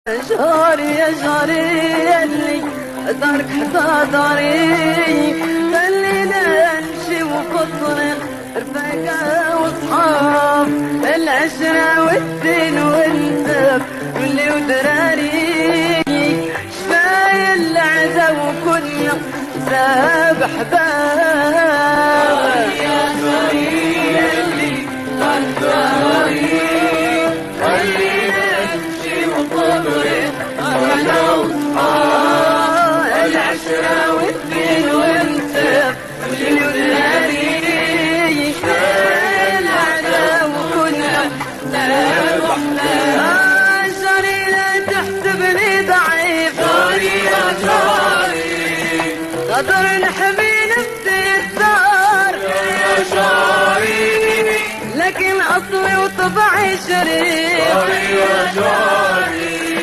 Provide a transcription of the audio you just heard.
جاري يا جاري اللي دارك حتى داري خلينا نمشي وفطرق رفاقة وصحاب العشرة والدين والنسب واللي ودراري شفايا العزا وكنا ساب احباب يا جاري اللي دارك داري خلينا نمشي وفطرق العشرة والدين والنسب واللي ودراري العدا وكنا ساب احباب جاري لا تحسبني ضعيف جاري يا جاري قدر نحمي نفسي الدار يا جاري لكن اصلي وطبعي شريف جاري يا جاري